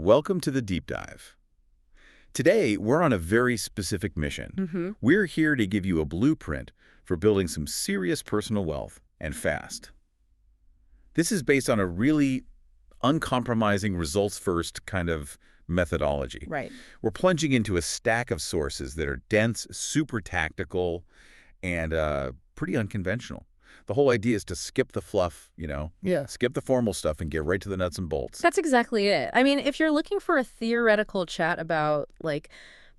Welcome to the Deep Dive. Today, we're on a very specific mission. We're here to give you a blueprint for building some serious personal wealth, and fast. This is based on a really uncompromising results-first kind of methodology. Right. We're plunging into a stack of sources that are dense, super tactical, and pretty unconventional. The whole idea is to skip the fluff, skip the formal stuff and get right to the nuts and bolts. That's exactly it. I mean, if you're looking for a theoretical chat about, like,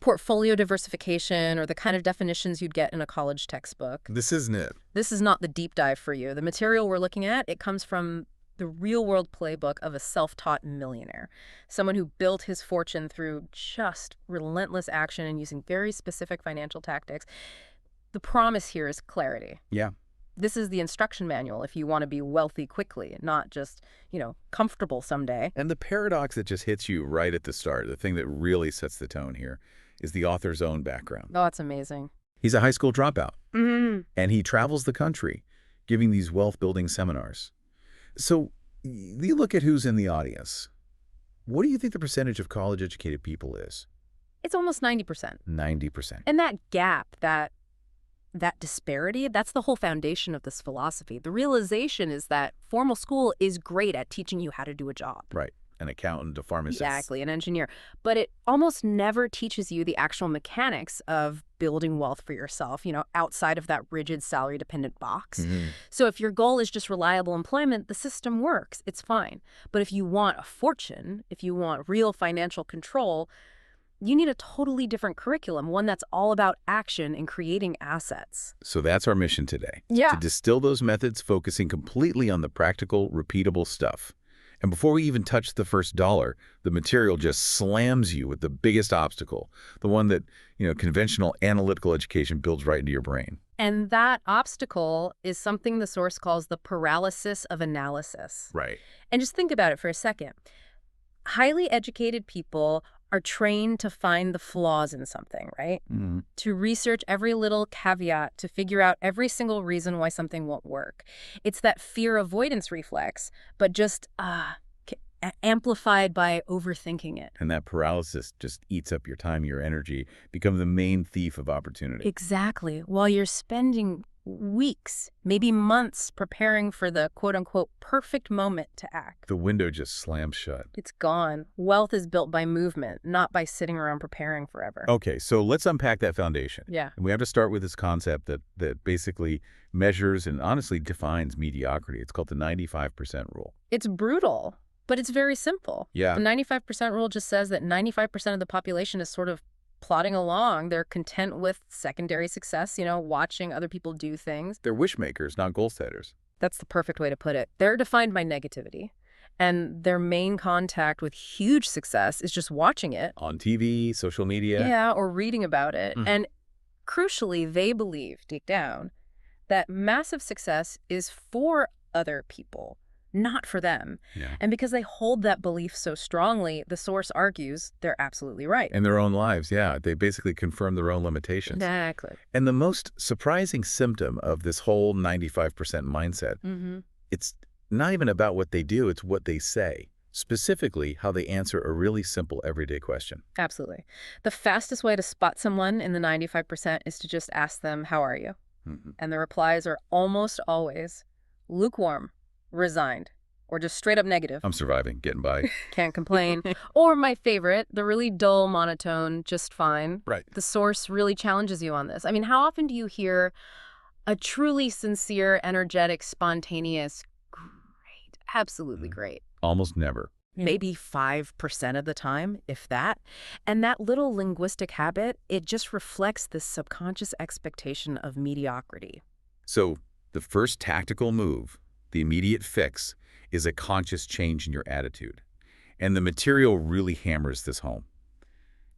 portfolio diversification or the kind of definitions you'd get in a college textbook, This isn't it. this is not the deep dive for you. The material we're looking at, it comes from the real-world playbook of a self-taught millionaire, someone who built his fortune through just relentless action and using very specific financial tactics. The promise here is clarity. Yeah. This is the instruction manual if you want to be wealthy quickly, not just, comfortable someday. And the paradox that just hits you right at the start, the thing that really sets the tone here, is the author's own background. Oh, it's amazing. He's a high school dropout, Mm-hmm. and he travels the country giving these wealth-building seminars. So you look at who's in the audience. What do you think the percentage of college-educated people is? It's almost 90%. 90%. And that gap, that disparity, that's the whole foundation of this philosophy. The realization is that formal school is great at teaching you how to do a job. Right. An accountant, a pharmacist. Exactly, an engineer. But it almost never teaches you the actual mechanics of building wealth for yourself, outside of that rigid salary-dependent box. So if your goal is just reliable employment, the system works. It's fine. But if you want a fortune, if you want real financial control, you need a totally different curriculum, one that's all about action and creating assets. So that's our mission today. Yeah. To distill those methods, focusing completely on the practical, repeatable stuff. And before we even touch the first dollar, the material just slams you with the biggest obstacle, the one that, conventional analytical education builds right into your brain. And that obstacle is something the source calls the paralysis of analysis. Right. And just think about it for a second. Highly educated people are trained to find the flaws in something, right? To research every little caveat, to figure out every single reason why something won't work. It's that fear avoidance reflex, but just amplified by overthinking it. And that paralysis just eats up your time, your energy, become the main thief of opportunity. Exactly. While you're spending weeks, maybe months, preparing for the quote-unquote perfect moment to act. The window just slams shut. It's gone. Wealth is built by movement, not by sitting around preparing forever. Okay, so let's unpack that foundation. Yeah. And we have to start with this concept that basically measures and honestly defines mediocrity. It's called the 95% rule. It's brutal, but it's very simple. Yeah. The 95% rule just says that 95% of the population is sort of plodding along. They're content with secondary success, watching other people do things. They're wish makers, not goal setters. That's the perfect way to put it. They're defined by negativity. And their main contact with huge success is just watching it. On TV, social media. Yeah, or reading about it. And crucially, they believe deep down that massive success is for other people, not for them. Yeah. And because they hold that belief so strongly, the source argues they're absolutely right. In their own lives, yeah. They basically confirm their own limitations. Exactly. And the most surprising symptom of this whole 95% mindset, it's not even about what they do, it's what they say. Specifically, how they answer a really simple everyday question. Absolutely. The fastest way to spot someone in the 95% is to just ask them, how are you? And the replies are almost always lukewarm, resigned, or just straight up negative. I'm surviving, getting by. Can't complain. Or my favorite, the really dull monotone, just fine. Right. The source really challenges you on this. I mean, how often do you hear a truly sincere, energetic, spontaneous, great, absolutely great? Almost never. Maybe 5% of the time, if that. And that little linguistic habit, it just reflects this subconscious expectation of mediocrity. So the first tactical move, the immediate fix, is a conscious change in your attitude. And the material really hammers this home.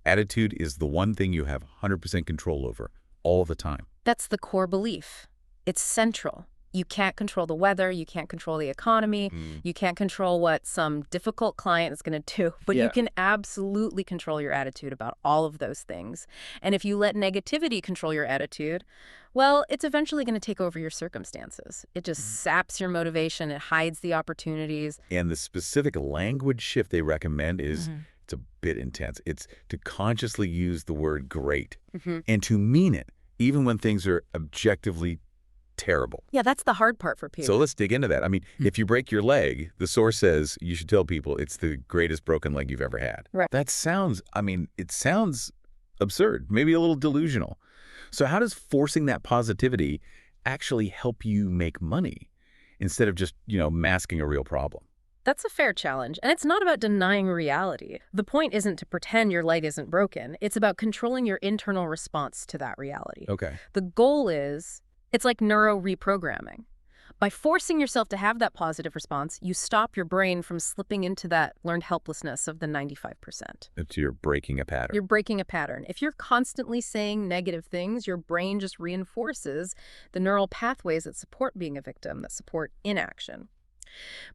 Attitude is the one thing you have 100% control over all the time. That's the core belief. It's central. You can't control the weather, you can't control the economy, you can't control what some difficult client is going to do, but you can absolutely control your attitude about all of those things. And if you let negativity control your attitude, well, it's eventually going to take over your circumstances. It just saps your motivation, it hides the opportunities. And the specific language shift they recommend is just a bit intense. It's to consciously use the word great Mm-hmm. and to mean it, even when things are objectively terrible. Yeah, that's the hard part for So people. let's dig into that. I mean, if you break your leg, the source says you should tell people it's the greatest broken leg you've ever had. Right. That sounds, it sounds absurd, maybe a little delusional. So how does forcing that positivity actually help you make money instead of just, masking a real problem? That's a fair challenge, and it's not about denying reality. The point isn't to pretend your leg isn't broken. It's about controlling your internal response to that reality. Okay. The goal is, it's like neuro reprogramming. By forcing yourself to have that positive response, you stop your brain from slipping into that learned helplessness of the 95%. It's you're breaking a pattern. You're breaking a pattern. If you're constantly saying negative things, your brain just reinforces the neural pathways that support being a victim, that support inaction.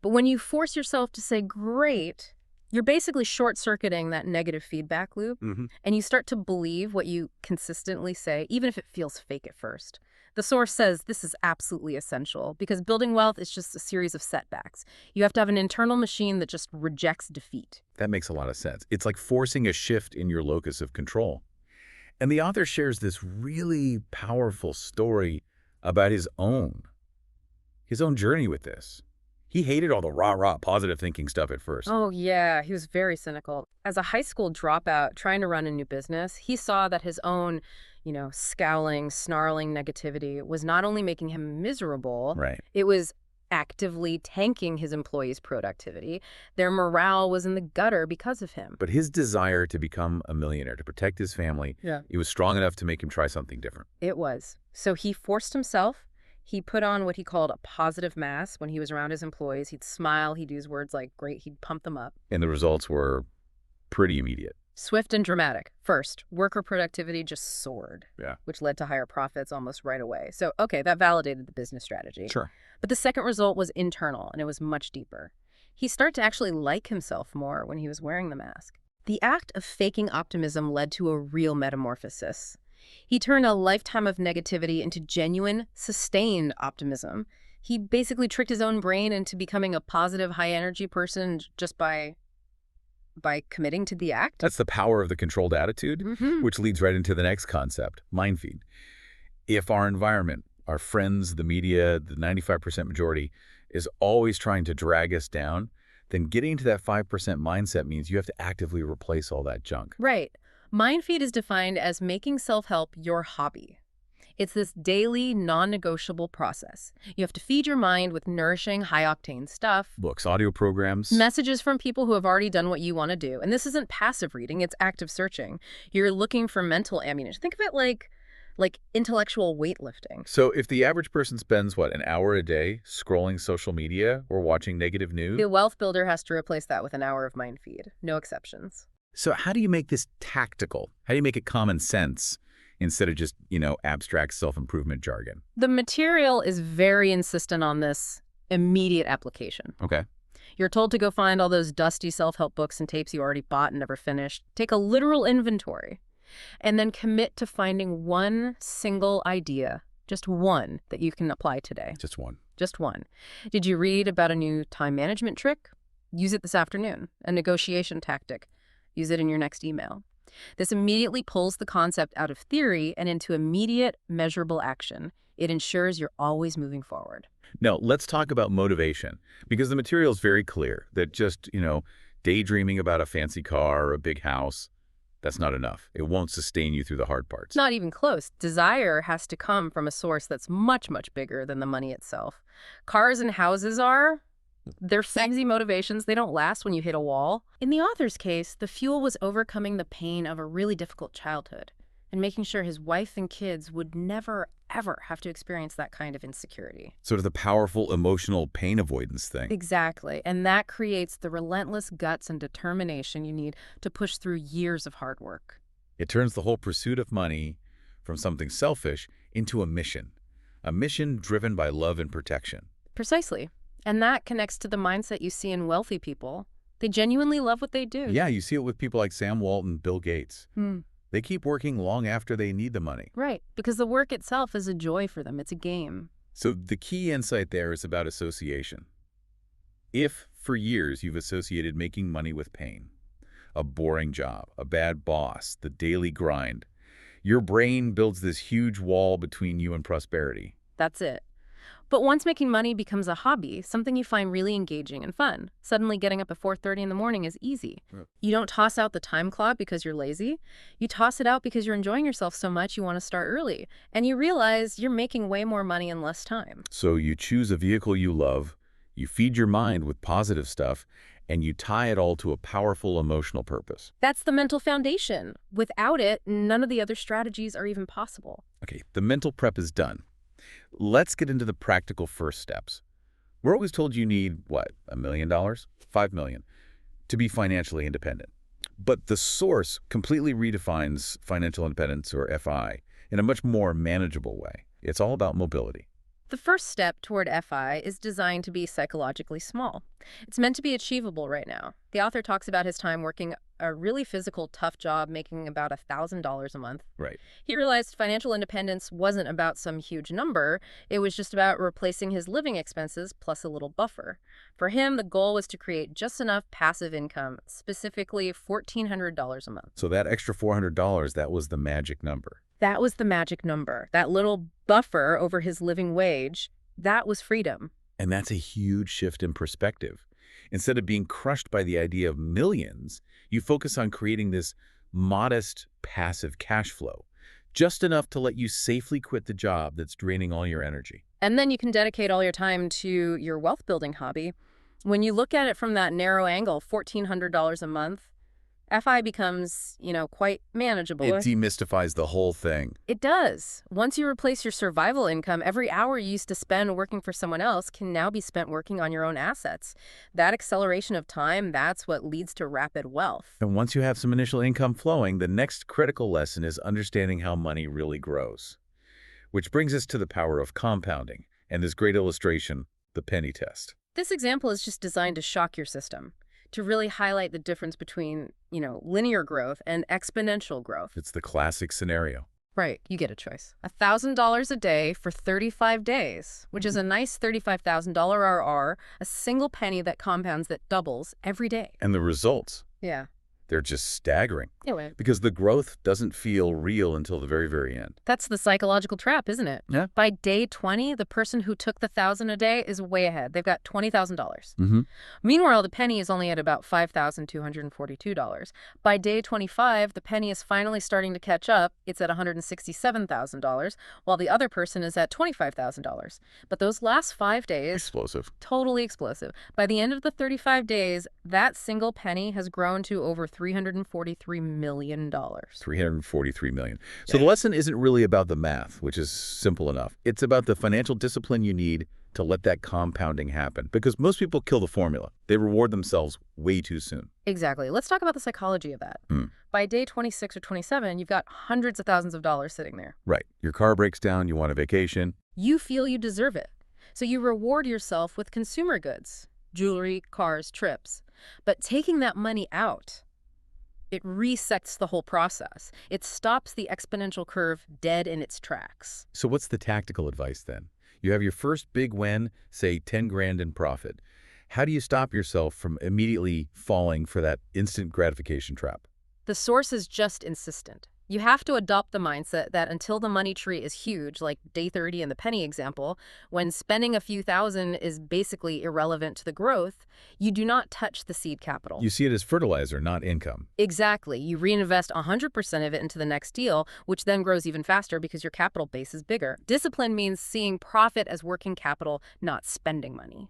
But when you force yourself to say great, you're basically short-circuiting that negative feedback loop, and you start to believe what you consistently say, even if it feels fake at first. The source says this is absolutely essential because building wealth is just a series of setbacks. You have to have an internal machine that just rejects defeat. That makes a lot of sense. It's like forcing a shift in your locus of control. And the author shares this really powerful story about his own journey with this. He hated all the rah-rah positive thinking stuff at first. Oh, yeah, he was very cynical. As a high school dropout trying to run a new business, he saw that his own, scowling, snarling negativity was not only making him miserable, Right. it was actively tanking his employees' productivity. Their morale was in the gutter because of him. But his desire to become a millionaire, to protect his family, it was strong enough to make him try something different. It was. So he forced himself. He put on what he called a positive mask when he was around his employees. He'd smile, he'd use words like great, he'd pump them up. And the results were pretty immediate. Swift and dramatic. First, worker productivity just soared, Yeah. which led to higher profits almost right away. So, okay, that validated the business strategy. Sure. But the second result was internal, and it was much deeper. He started to actually like himself more when he was wearing the mask. The act of faking optimism led to a real metamorphosis. He turned a lifetime of negativity into genuine, sustained optimism. He basically tricked his own brain into becoming a positive, high-energy person just by committing to the act. That's the power of the controlled attitude, which leads right into the next concept, mind feed. If our environment, our friends, the media, the 95% majority, is always trying to drag us down, then getting to that 5% mindset means you have to actively replace all that junk. Right. Mind feed is defined as making self-help your hobby. It's this daily, non-negotiable process. You have to feed your mind with nourishing, high-octane stuff. Books, audio programs. Messages from people who have already done what you want to do. And this isn't passive reading, it's active searching. You're looking for mental ammunition. Think of it like intellectual weightlifting. So if the average person spends, an hour a day scrolling social media or watching negative news? The wealth builder has to replace that with an hour of mind feed. No exceptions. So how do you make this tactical? How do you make it common sense instead of just, abstract self-improvement jargon? The material is very insistent on this immediate application. Okay. You're told to go find all those dusty self-help books and tapes you already bought and never finished. Take a literal inventory and then commit to finding one single idea, just one, that you can apply today. Just one. Just one. Did you read about a new time management trick? Use it this afternoon. A negotiation tactic. Use it in your next email. This immediately pulls the concept out of theory and into immediate, measurable action. It ensures you're always moving forward. Now, let's talk about motivation, because the material is very clear that just, daydreaming about a fancy car or a big house, that's not enough. It won't sustain you through the hard parts. Not even close. Desire has to come from a source that's much, much bigger than the money itself. Cars and houses they're fancy motivations. They don't last when you hit a wall. In the author's case, the fuel was overcoming the pain of a really difficult childhood and making sure his wife and kids would never, ever have to experience that kind of insecurity. Sort of the powerful emotional pain avoidance thing. Exactly. And that creates the relentless guts and determination you need to push through years of hard work. It turns the whole pursuit of money from something selfish into a mission driven by love and protection. Precisely. And that connects to the mindset you see in wealthy people. They genuinely love what they do. Yeah, you see it with people like Sam Walton, Bill Gates. They keep working long after they need the money. Right, because the work itself is a joy for them. It's a game. So the key insight there is about association. If, for years, you've associated making money with pain, a boring job, a bad boss, the daily grind. Your brain builds this huge wall between you and prosperity. That's it. But once making money becomes a hobby, something you find really engaging and fun, suddenly getting up at 4:30 in the morning is easy. Yeah. You don't toss out the time clock because you're lazy. You toss it out because you're enjoying yourself so much you want to start early. And you realize you're making way more money in less time. So you choose a vehicle you love, you feed your mind with positive stuff, and you tie it all to a powerful emotional purpose. That's the mental foundation. Without it, none of the other strategies are even possible. Okay, the mental prep is done. Let's get into the practical first steps. We're always told you need, what, $1 million? $5 million to be financially independent. But the source completely redefines financial independence, or FI, in a much more manageable way. It's all about mobility. The first step toward FI is designed to be psychologically small. It's meant to be achievable right now. The author talks about his time working a really physical, tough job, making about $1,000 a month. Right. He realized financial independence wasn't about some huge number. It was just about replacing his living expenses plus a little buffer. For him, the goal was to create just enough passive income, specifically $1,400 a month. So that extra $400, that was the magic number. That was the magic number. That little buffer over his living wage, that was freedom. And that's a huge shift in perspective. Instead of being crushed by the idea of millions, you focus on creating this modest, passive cash flow, just enough to let you safely quit the job that's draining all your energy. And then you can dedicate all your time to your wealth building hobby. When you look at it from that narrow angle, $1,400 a month, FI becomes, quite manageable. It demystifies the whole thing. It does. Once you replace your survival income, every hour you used to spend working for someone else can now be spent working on your own assets. That acceleration of time, that's what leads to rapid wealth. And once you have some initial income flowing, the next critical lesson is understanding how money really grows. Which brings us to the power of compounding, and this great illustration, the penny test. This example is just designed to shock your system, to really highlight the difference between, linear growth and exponential growth. It's the classic scenario. Right, you get a choice. $1,000 a day for 35 days, which is a nice $35,000 RR, a single penny that compounds, that doubles every day. And the results, Yeah. they're just staggering. Anyway, Because the growth doesn't feel real until the very, very end. that's the psychological trap, isn't it? Yeah. By day 20, the person who took the $1,000 a day is way ahead. They've got $20,000. Mm-hmm. Meanwhile, the penny is only at about $5,242. By day 25, the penny is finally starting to catch up. It's at $167,000, while the other person is at $25,000. But those last 5 days, Explosive. totally explosive. By the end of the 35 days, that single penny has grown to over $343 million. $343 million. So the lesson isn't really about the math, which is simple enough. It's about the financial discipline you need to let that compounding happen. Because most people kill the formula. They reward themselves way too soon. Exactly. Let's talk about the psychology of that. By day 26 or 27, you've got hundreds of thousands of dollars sitting there. Right. Your car breaks down, you want a vacation. You feel you deserve it. So you reward yourself with consumer goods, jewelry, cars, trips. But taking that money out, it resets the whole process. It stops the exponential curve dead in its tracks. So what's the tactical advice then? You have your first big win, say 10 grand in profit. How do you stop yourself from immediately falling for that instant gratification trap? The source is just insistent. You have to adopt the mindset that until the money tree is huge, like day 30 in the penny example, when spending a few thousand is basically irrelevant to the growth, you do not touch the seed capital. You see it as fertilizer, not income. Exactly. You reinvest 100% of it into the next deal, which then grows even faster because your capital base is bigger. Discipline means seeing profit as working capital, not spending money.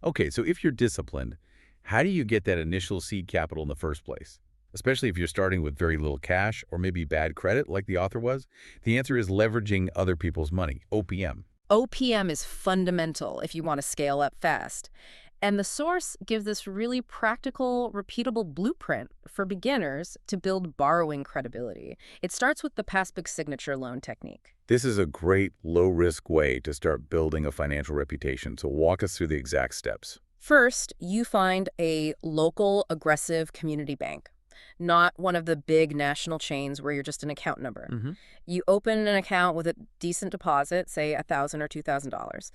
Okay, so if you're disciplined, how do you get that initial seed capital in the first place? Especially if you're starting with very little cash or maybe bad credit like the author was. The answer is leveraging other people's money, OPM. OPM is fundamental if you want to scale up fast. And the source gives this really practical, repeatable blueprint for beginners to build borrowing credibility. It starts with the passbook signature loan technique. This is a great low-risk way to start building a financial reputation, so walk us through the exact steps. First, you find a local, aggressive community bank. Not one of the big national chains where you're just an account number. You open an account with a decent deposit, say $1,000 or $2,000.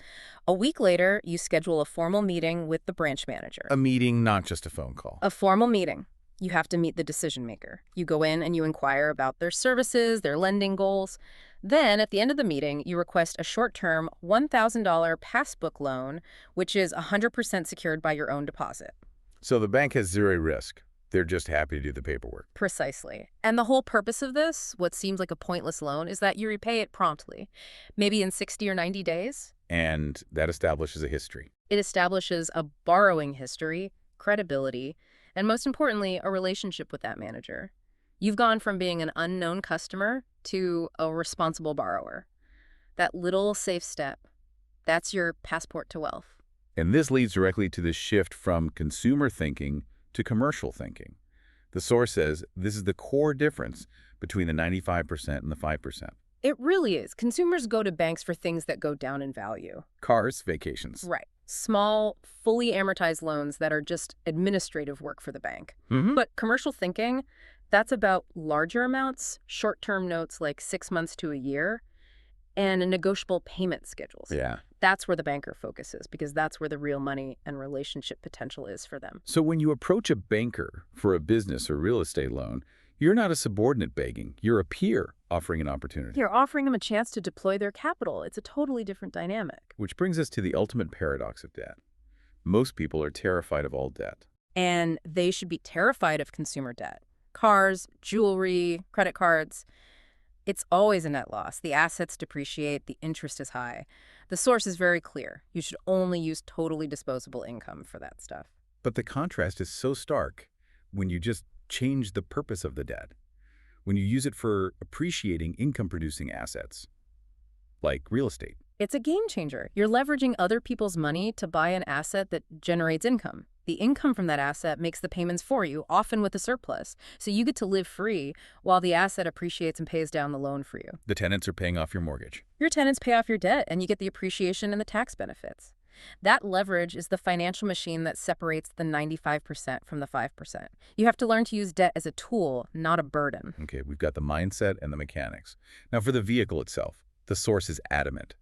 A week later, you schedule a formal meeting with the branch manager. A meeting, not just a phone call. A formal meeting. You have to meet the decision maker. You go in and you inquire about their services, their lending goals. Then, at the end of the meeting, you request a short-term $1,000 passbook loan, which is 100% secured by your own deposit. So the bank has zero risk. They're just happy to do the paperwork. Precisely. And the whole purpose of this, what seems like a pointless loan, is that you repay it promptly, maybe in 60 or 90 days. And that establishes a history. It establishes a borrowing history, credibility, and most importantly, a relationship with that manager. You've gone from being an unknown customer to a responsible borrower. That little safe step, that's your passport to wealth. And this leads directly to the shift from consumer thinking to commercial thinking. The source says this is the core difference between the 95% and the 5%. It really is. Consumers go to banks for things that go down in value. Cars, vacations. Right. Small, fully amortized loans that are just administrative work for the bank. But commercial thinking, that's about larger amounts, short-term notes like 6 months to a year, and negotiable payment schedules. Yeah. That's where the banker focuses, because that's where the real money and relationship potential is for them. So when you approach a banker for a business or real estate loan, you're not a subordinate begging. You're a peer offering an opportunity. You're offering them a chance to deploy their capital. It's a totally different dynamic. Which brings us to the ultimate paradox of debt. Most people are terrified of all debt. And they should be terrified of consumer debt. Cars, jewelry, credit cards. It's always a net loss. The assets depreciate, the interest is high. The source is very clear. You should only use totally disposable income for that stuff. But the contrast is so stark when you just change the purpose of the debt. When you use it for appreciating income-producing assets, like real estate. It's a game changer. You're leveraging other people's money to buy an asset that generates income. The income from that asset makes the payments for you, often with a surplus. So you get to live free while the asset appreciates and pays down the loan for you. The tenants are paying off your mortgage. Your tenants pay off your debt, and you get the appreciation and the tax benefits. That leverage is the financial machine that separates the 95% from the 5%. You have to learn to use debt as a tool, not a burden. Okay, we've got the mindset and the mechanics. Now for the vehicle itself, the source is adamant.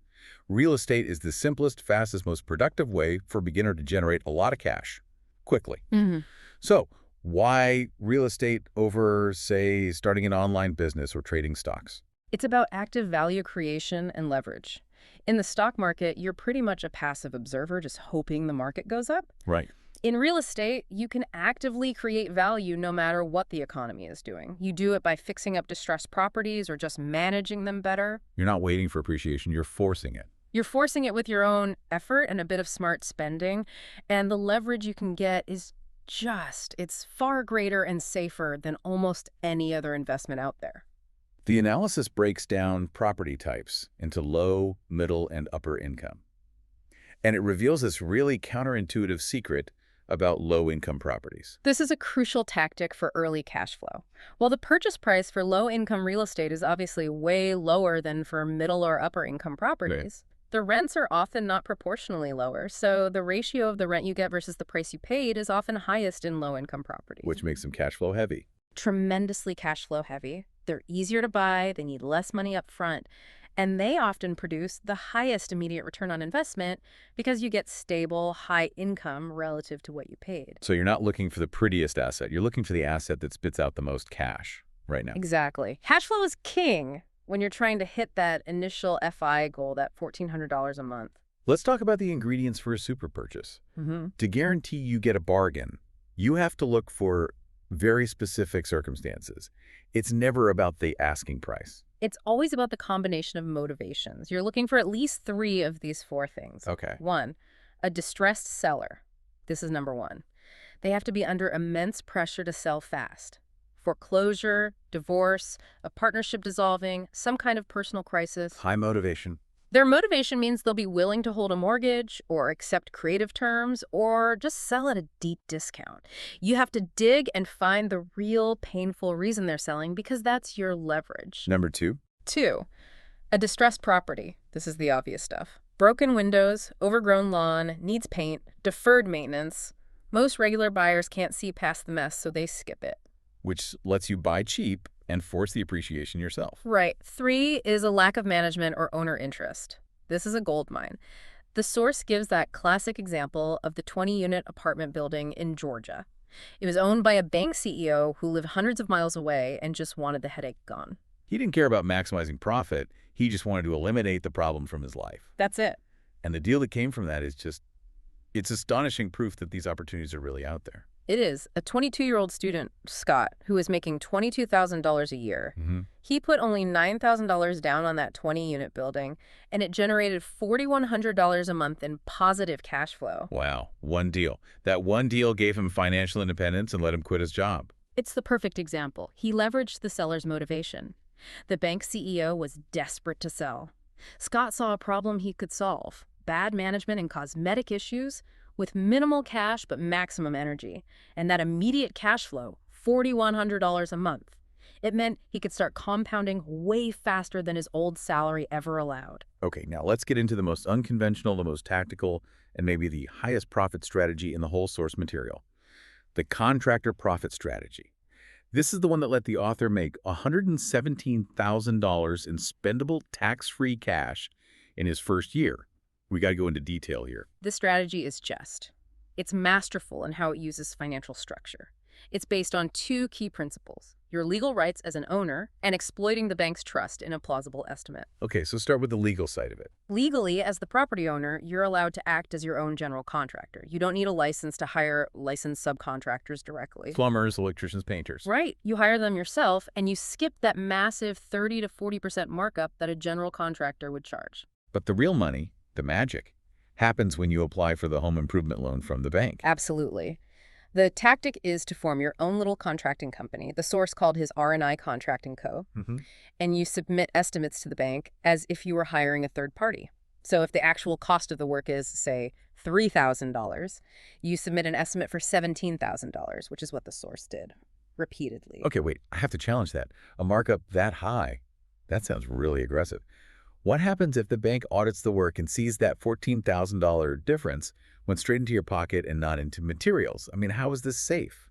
Real estate is the simplest, fastest, most productive way for a beginner to generate a lot of cash quickly. So why real estate over, say, starting an online business or trading stocks? It's about active value creation and leverage. In the stock market, you're pretty much a passive observer, just hoping the market goes up. Right. In real estate, you can actively create value no matter what the economy is doing. You do it by fixing up distressed properties or just managing them better. You're not waiting for appreciation, you're forcing it. You're forcing it with your own effort and a bit of smart spending, and the leverage you can get is it's far greater and safer than almost any other investment out there. The analysis breaks down property types into low, middle, and upper income. And it reveals this really counterintuitive secret about low-income properties. This is a crucial tactic for early cash flow. While the purchase price for low-income real estate is obviously way lower than for middle or upper-income properties, the rents are often not proportionally lower, so the ratio of the rent you get versus the price you paid is often highest in low-income properties. Which makes them cash flow heavy. Tremendously cash flow heavy. They're easier to buy, they need less money up front, and they often produce the highest immediate return on investment because you get stable, high income relative to what you paid. So you're not looking for the prettiest asset. You're looking for the asset that spits out the most cash right now. Exactly. Cash flow is king when you're trying to hit that initial FI goal, that $1,400 a month. Let's talk about the ingredients for a super purchase. To guarantee you get a bargain, you have to look for very specific circumstances. It's never about the asking price. It's always about the combination of motivations. You're looking for at least 3 of these 4 things. Okay. 1, a distressed seller. This is number 1. They have to be under immense pressure to sell fast. Foreclosure, divorce, a partnership dissolving, some kind of personal crisis. High motivation. Their motivation means they'll be willing to hold a mortgage or accept creative terms or just sell at a deep discount. You have to dig and find the real painful reason they're selling because that's your leverage. Number 2. 2, a distressed property. This is the obvious stuff. Broken windows, overgrown lawn, needs paint, deferred maintenance. Most regular buyers can't see past the mess, so they skip it. Which lets you buy cheap and force the appreciation yourself. Right. 3 is a lack of management or owner interest. This is a goldmine. The source gives that classic example of the 20-unit apartment building in Georgia. It was owned by a bank CEO who lived hundreds of miles away and just wanted the headache gone. He didn't care about maximizing profit. He just wanted to eliminate the problem from his life. That's it. And the deal that came from that is just, it's astonishing proof that these opportunities are really out there. It is. A 22-year-old student, Scott, who is making $22,000 a year, he put only $9,000 down on that 20-unit building, and it generated $4,100 a month in positive cash flow. Wow, one deal. That one deal gave him financial independence and let him quit his job. It's the perfect example. He leveraged the seller's motivation. The bank CEO was desperate to sell. Scott saw a problem he could solve: bad management and cosmetic issues, with minimal cash but maximum energy. And that immediate cash flow, $4,100 a month. It meant he could start compounding way faster than his old salary ever allowed. Okay, now let's get into the most unconventional, the most tactical, and maybe the highest profit strategy in the whole source material: the contractor profit strategy. This is the one that let the author make $117,000 in spendable tax-free cash in his first year. We got to go into detail here. This strategy is it's masterful in how it uses financial structure. It's based on two key principles: your legal rights as an owner and exploiting the bank's trust in a plausible estimate. Okay, so start with the legal side of it. Legally, as the property owner, you're allowed to act as your own general contractor. You don't need a license to hire licensed subcontractors directly. Plumbers, electricians, painters. Right. You hire them yourself, and you skip that massive 30 to 40% markup that a general contractor would charge. But the real money, the magic, happens when you apply for the home improvement loan from the bank. Absolutely. The tactic is to form your own little contracting company. The source called his R&I Contracting Co. And you submit estimates to the bank as if you were hiring a third party. So if the actual cost of the work is, say, $3,000, you submit an estimate for $17,000, which is what the source did repeatedly. Okay, wait, I have to challenge that. A markup that high? That sounds really aggressive. What happens if the bank audits the work and sees that $14,000 difference went straight into your pocket and not into materials? I mean, how is this safe?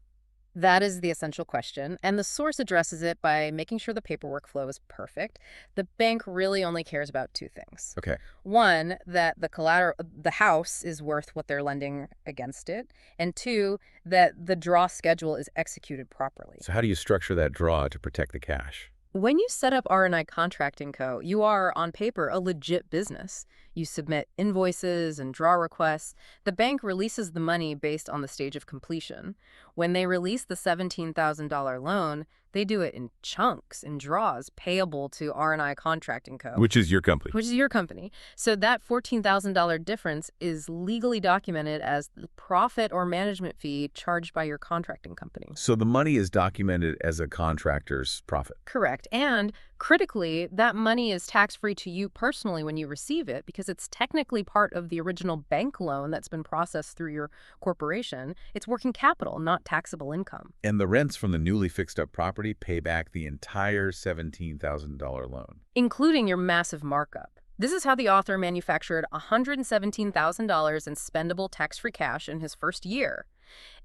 That is the essential question, and the source addresses it by making sure the paperwork flow is perfect. The bank really only cares about two things. Okay. One, that the house is worth what they're lending against it, and two, that the draw schedule is executed properly. So how do you structure that draw to protect the cash? When you set up R&I Contracting Co., you are, on paper, a legit business. You submit invoices and draw requests. The bank releases the money based on the stage of completion. When they release the $17,000 loan, they do it in chunks, in draws, payable to R&I Contracting Co. Which is your company. Which is your company. So that $14,000 difference is legally documented as the profit or management fee charged by your contracting company. So the money is documented as a contractor's profit. Correct. And critically, that money is tax-free to you personally when you receive it because it's technically part of the original bank loan that's been processed through your corporation. It's working capital, not taxable income. And the rents from the newly fixed-up property pay back the entire $17,000 loan. Including your massive markup. This is how the author manufactured $117,000 in spendable tax-free cash in his first year.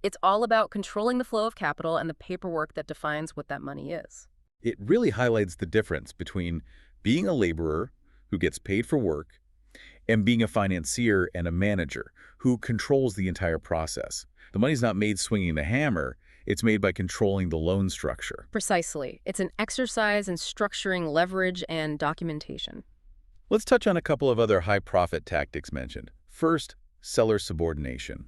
It's all about controlling the flow of capital and the paperwork that defines what that money is. It really highlights the difference between being a laborer who gets paid for work and being a financier and a manager who controls the entire process. The money's not made swinging the hammer. It's made by controlling the loan structure. Precisely. It's an exercise in structuring leverage and documentation. Let's touch on a couple of other high-profit tactics mentioned. First, seller subordination.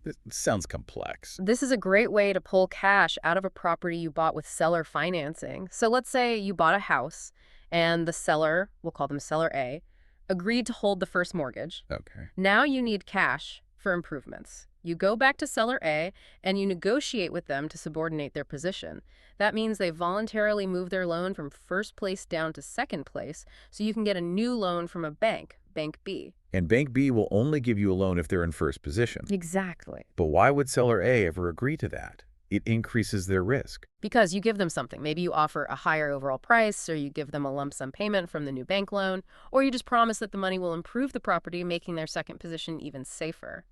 This sounds complex. This is a great way to pull cash out of a property you bought with seller financing. So let's say you bought a house and the seller, we'll call them seller A, agreed to hold the first mortgage. Okay. Now you need cash for improvements. You go back to seller A and you negotiate with them to subordinate their position. That means they voluntarily move their loan from first place down to second place so you can get a new loan from a bank, Bank B. And Bank B will only give you a loan if they're in first position. Exactly. But why would seller A ever agree to that? It increases their risk. Because you give them something. Maybe you offer a higher overall price, or you give them a lump sum payment from the new bank loan, or you just promise that the money will improve the property, making their second position even safer.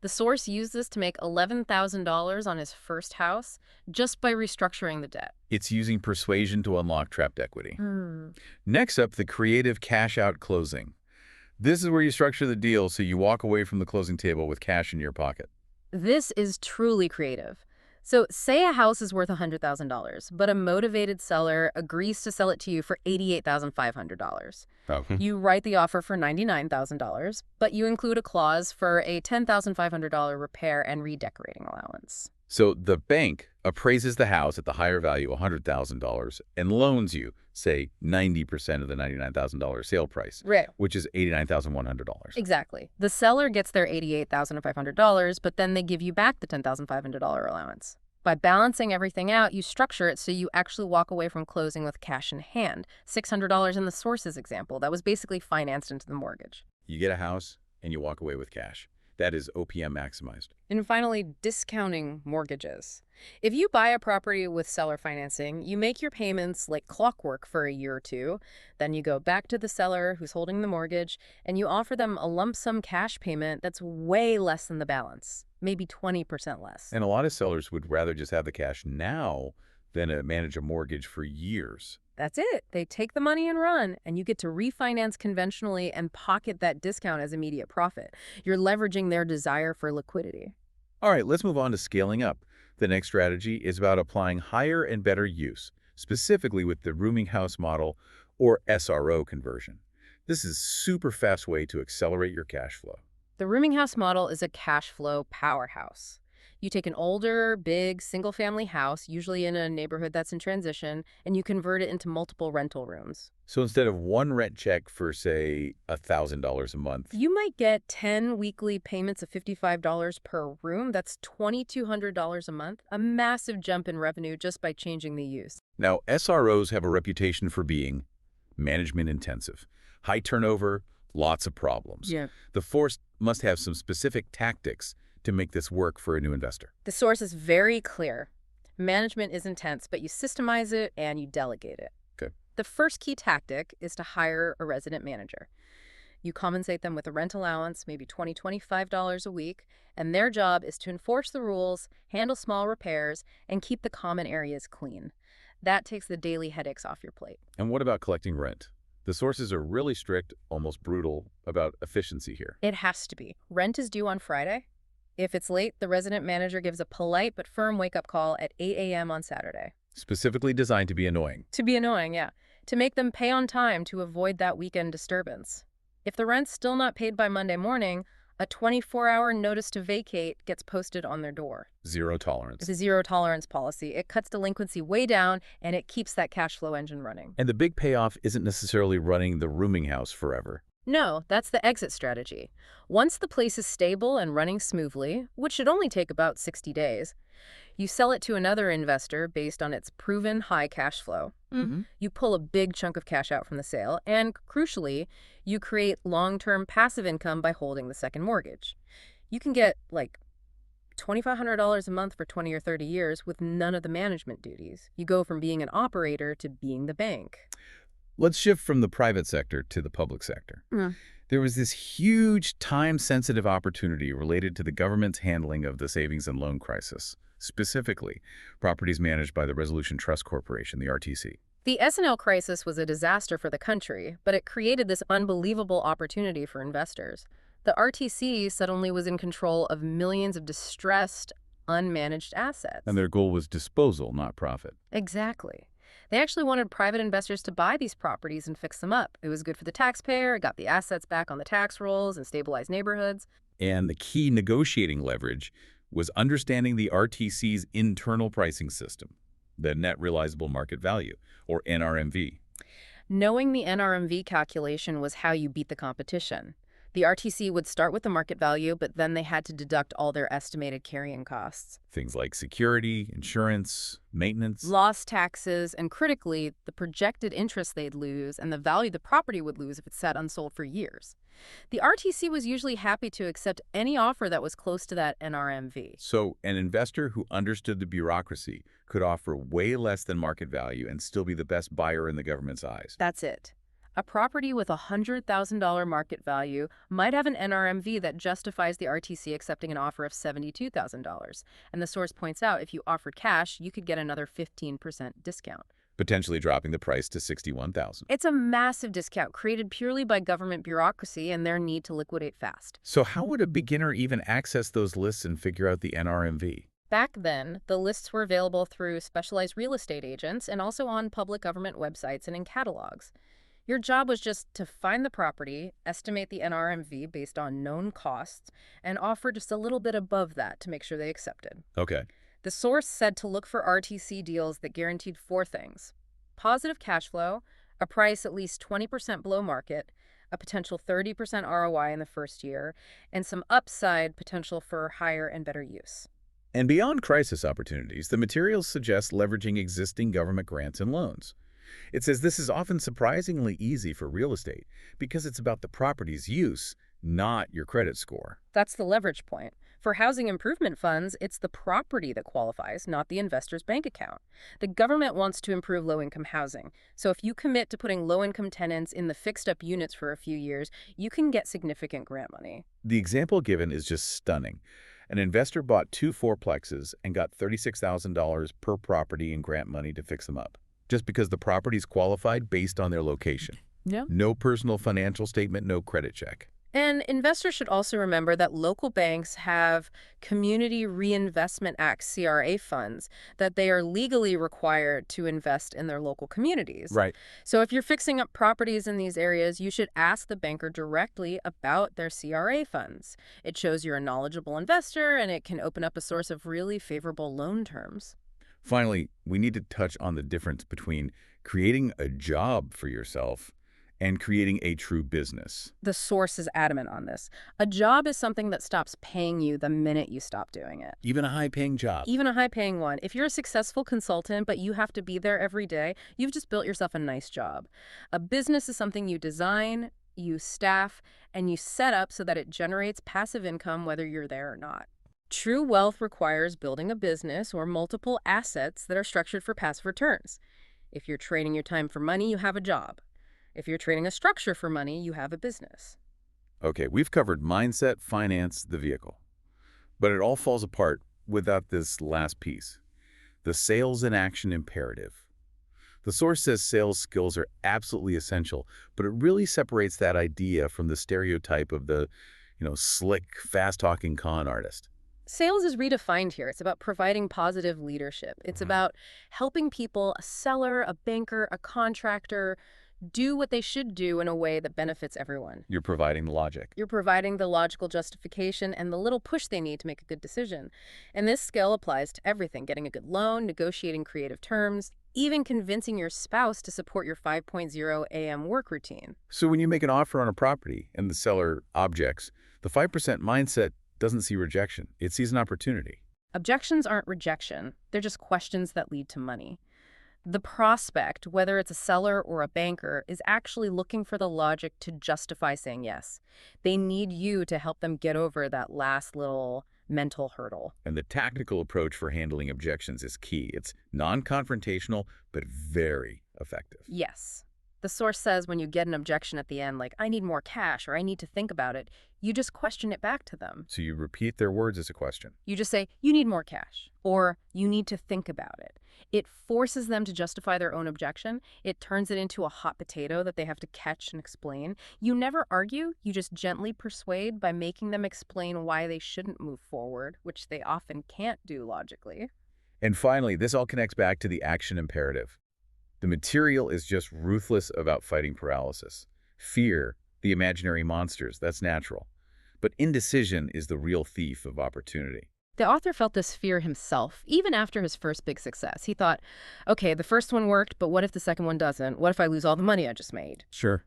The source used this to make $11,000 on his first house just by restructuring the debt. It's using persuasion to unlock trapped equity. Next up, the creative cash-out closing. This is where you structure the deal so you walk away from the closing table with cash in your pocket. This is truly creative. So say a house is worth $100,000, but a motivated seller agrees to sell it to you for $88,500. Oh. You write the offer for $99,000, but you include a clause for a $10,500 repair and redecorating allowance. So the bank appraises the house at the higher value, $100,000, and loans you, say, 90% of the $99,000 sale price, Right. which is $89,100. Exactly. The seller gets their $88,500, but then they give you back the $10,500 allowance. By balancing everything out, you structure it so you actually walk away from closing with cash in hand. $600 in the Sources example. That was basically financed into the mortgage. You get a house, and you walk away with cash. That is OPM maximized. And finally, discounting mortgages. If you buy a property with seller financing, you make your payments like clockwork for a year or two. Then you go back to the seller who's holding the mortgage, and you offer them a lump sum cash payment that's way less than the balance, maybe 20% less. And a lot of sellers would rather just have the cash now than manage a mortgage for years. That's it. They take the money and run, and you get to refinance conventionally and pocket that discount as immediate profit. You're leveraging their desire for liquidity. All right, let's move on to scaling up. The next strategy is about applying higher and better use, specifically with the rooming house model or SRO conversion. This is a super fast way to accelerate your cash flow. The rooming house model is a cash flow powerhouse. You take an older, big, single-family house, usually in a neighborhood that's in transition, and you convert it into multiple rental rooms. So instead of one rent check for, say, $1,000 a month, You might get 10 weekly payments of $55 per room. That's $2,200 a month, a massive jump in revenue just by changing the use. Now, SROs have a reputation for being management intensive, high turnover, lots of problems. Yeah. The force must have some specific tactics to make this work for a new investor. The source is very clear. Management is intense, but you systemize it and you delegate it. Okay. The first key tactic is to hire a resident manager. You compensate them with a rent allowance, maybe $20, $25 a week, and their job is to enforce the rules, handle small repairs, and keep the common areas clean. That takes the daily headaches off your plate. And what about collecting rent? The sources are really strict, almost brutal, about efficiency here. It has to be. Rent is due on Friday. If it's late, the resident manager gives a polite but firm wake-up call at 8 a.m. on Saturday. Specifically designed to be annoying. To be annoying, yeah. To make them pay on time to avoid that weekend disturbance. If the rent's still not paid by Monday morning, a 24-hour notice to vacate gets posted on their door. Zero tolerance. It's a zero-tolerance policy. It cuts delinquency way down, and it keeps that cash flow engine running. And the big payoff isn't necessarily running the rooming house forever. No, that's the exit strategy. Once the place is stable and running smoothly, which should only take about 60 days, you sell it to another investor based on its proven high cash flow. You pull a big chunk of cash out from the sale, and crucially, you create long-term passive income by holding the second mortgage. You can get like $2,500 a month for 20 or 30 years with none of the management duties. You go from being an operator to being the bank. Let's shift from the private sector to the public sector. There was this huge time-sensitive opportunity related to the government's handling of the savings and loan crisis, specifically properties managed by the Resolution Trust Corporation, the RTC. The S&L crisis was a disaster for the country, but it created this unbelievable opportunity for investors. The RTC suddenly was in control of millions of distressed, unmanaged assets. And their goal was disposal, not profit. Exactly. They actually wanted private investors to buy these properties and fix them up. It was good for the taxpayer, it got the assets back on the tax rolls and stabilized neighborhoods. And the key negotiating leverage was understanding the RTC's internal pricing system, the net realizable market value, or NRMV. Knowing the NRMV calculation was how you beat the competition. The RTC would start with the market value, but then they had to deduct all their estimated carrying costs. Things like security, insurance, maintenance. Loss taxes, and critically, the projected interest they'd lose and the value the property would lose if it sat unsold for years. The RTC was usually happy to accept any offer that was close to that NRMV. So an investor who understood the bureaucracy could offer way less than market value and still be the best buyer in the government's eyes. That's it. A property with a $100,000 market value might have an NRMV that justifies the RTC accepting an offer of $72,000. And the source points out if you offered cash, you could get another 15% discount. Potentially dropping the price to $61,000. It's a massive discount created purely by government bureaucracy and their need to liquidate fast. So how would a beginner even access those lists and figure out the NRMV? Back then, the lists were available through specialized real estate agents and also on public government websites and in catalogs. Your job was just to find the property, estimate the NRMV based on known costs, and offer just a little bit above that to make sure they accepted. Okay. The source said to look for RTC deals that guaranteed four things: positive cash flow, a price at least 20% below market, a potential 30% ROI in the first year, and some upside potential for higher and better use. And beyond crisis opportunities, the materials suggest leveraging existing government grants and loans. It says this is often surprisingly easy for real estate because it's about the property's use, not your credit score. That's the leverage point. For housing improvement funds, it's the property that qualifies, not the investor's bank account. The government wants to improve low-income housing. So if you commit to putting low-income tenants in the fixed-up units for a few years, you can get significant grant money. The example given is just stunning. An investor bought 2 fourplexes and got $36,000 per property in grant money to fix them up, just because the properties qualified based on their location. Yeah. No personal financial statement, no credit check. And investors should also remember that local banks have Community Reinvestment Act CRA funds that they are legally required to invest in their local communities. Right. So if you're fixing up properties in these areas, you should ask the banker directly about their CRA funds. It shows you're a knowledgeable investor, and it can open up a source of really favorable loan terms. Finally, we need to touch on the difference between creating a job for yourself and creating a true business. The source is adamant on this. A job is something that stops paying you the minute you stop doing it. Even a high-paying job. Even a high-paying one. If you're a successful consultant, but you have to be there every day, you've just built yourself a nice job. A business is something you design, you staff, and you set up so that it generates passive income whether you're there or not. True wealth requires building a business or multiple assets that are structured for passive returns. If you're trading your time for money, you have a job. If you're trading a structure for money, you have a business. Okay, we've covered mindset, finance, the vehicle. But it all falls apart without this last piece, the sales in action imperative. The source says sales skills are absolutely essential, but it really separates that idea from the stereotype of the, slick, fast-talking con artist. Sales is redefined here. It's about providing positive leadership. It's about helping people, a seller, a banker, a contractor, do what they should do in a way that benefits everyone. You're providing the logic. You're providing the logical justification and the little push they need to make a good decision. And this skill applies to everything: getting a good loan, negotiating creative terms, even convincing your spouse to support your 5.0 a.m. work routine. So when you make an offer on a property and the seller objects, the 5% mindset doesn't see rejection. It sees an opportunity. Objections aren't rejection. They're just questions that lead to money. The prospect, whether it's a seller or a banker, is actually looking for the logic to justify saying yes. They need you to help them get over that last little mental hurdle. And the tactical approach for handling objections is key. It's non-confrontational, but very effective. Yes. The source says when you get an objection at the end, like, I need more cash or I need to think about it, you just question it back to them. So you repeat their words as a question. You just say, you need more cash, or you need to think about it. It forces them to justify their own objection. It turns it into a hot potato that they have to catch and explain. You never argue. You just gently persuade by making them explain why they shouldn't move forward, which they often can't do logically. And finally, this all connects back to the action imperative. The material is just ruthless about fighting paralysis. Fear, the imaginary monsters, that's natural. But indecision is the real thief of opportunity. The author felt this fear himself, even after his first big success. He thought, okay, the first one worked, but what if the second one doesn't? What if I lose all the money I just made? Sure.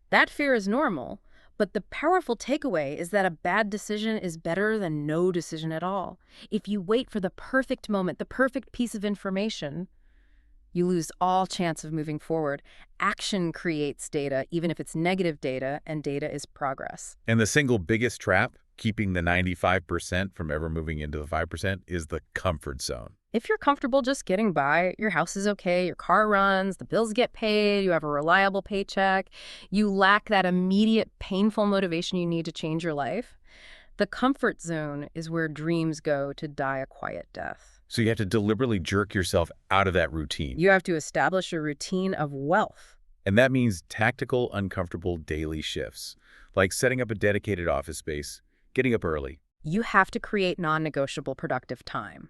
That fear is normal, but the powerful takeaway is that a bad decision is better than no decision at all. If you wait for the perfect moment, the perfect piece of information, you lose all chance of moving forward. Action creates data, even if it's negative data, and data is progress. And the single biggest trap, keeping the 95% from ever moving into the 5%, is the comfort zone. If you're comfortable just getting by, your house is okay, your car runs, the bills get paid, you have a reliable paycheck, you lack that immediate painful motivation you need to change your life, the comfort zone is where dreams go to die a quiet death. So you have to deliberately jerk yourself out of that routine. You have to establish a routine of wealth. And that means tactical, uncomfortable daily shifts, like setting up a dedicated office space, getting up early. You have to create non-negotiable productive time.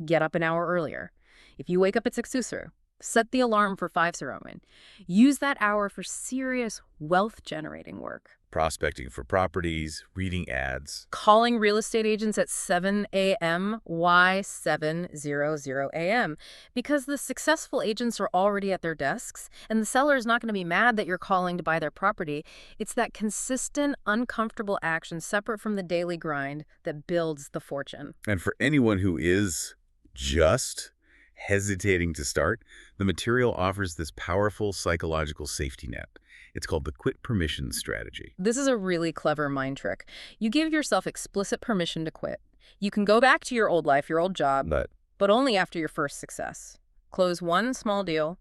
Get up an hour earlier. If you wake up at 6:00, set the alarm for 5:00. Use that hour for serious wealth-generating work. Prospecting for properties, reading ads. Calling real estate agents at 7 a.m. Why 7:00 a.m.? Because the successful agents are already at their desks, and the seller is not going to be mad that you're calling to buy their property. It's that consistent, uncomfortable action separate from the daily grind that builds the fortune. And for anyone who is just hesitating to start, the material offers this powerful psychological safety net. It's called the quit permission strategy. This is a really clever mind trick. You give yourself explicit permission to quit. You can go back to your old life, your old job, but only after your first success. Close one small deal,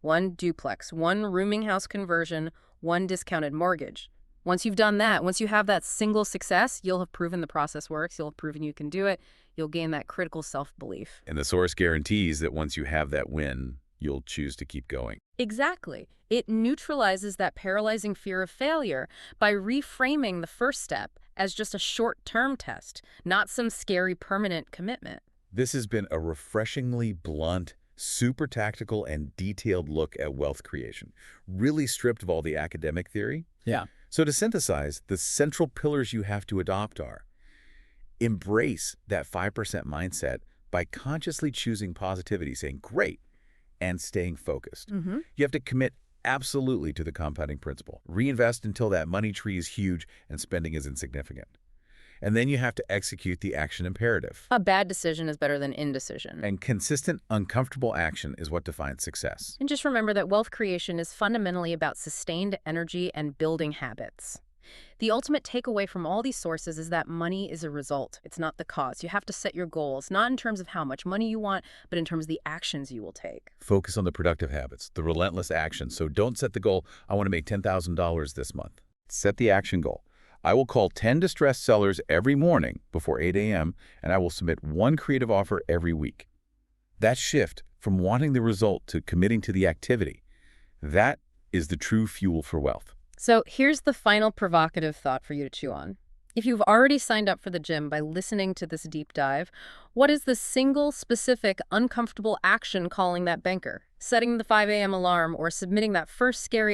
one duplex, one rooming house conversion, one discounted mortgage. Once you've done that, once you have that single success, you'll have proven the process works. You'll have proven you can do it. You'll gain that critical self-belief. And the source guarantees that once you have that win, you'll choose to keep going. Exactly. It neutralizes that paralyzing fear of failure by reframing the first step as just a short-term test, not some scary permanent commitment. This has been a refreshingly blunt, super tactical, and detailed look at wealth creation, really stripped of all the academic theory. Yeah. So to synthesize, the central pillars you have to adopt are: embrace that 5% mindset by consciously choosing positivity, saying, great, and staying focused. You have to commit absolutely to the compounding principle. Reinvest until that money tree is huge and spending is insignificant. And then you have to execute the action imperative. A bad decision is better than indecision. And consistent, uncomfortable action is what defines success. And just remember that wealth creation is fundamentally about sustained energy and building habits. The ultimate takeaway from all these sources is that money is a result. It's not the cause. You have to set your goals, not in terms of how much money you want, but in terms of the actions you will take. Focus on the productive habits, the relentless action. So don't set the goal, I want to make $10,000 this month. Set the action goal. I will call 10 distressed sellers every morning before 8 a.m., and I will submit one creative offer every week. That shift from wanting the result to committing to the activity, that is the true fuel for wealth. So here's the final provocative thought for you to chew on. If you've already signed up for the gym by listening to this deep dive, what is the single, specific, uncomfortable action calling that banker? Setting the 5 a.m. alarm or submitting that first scary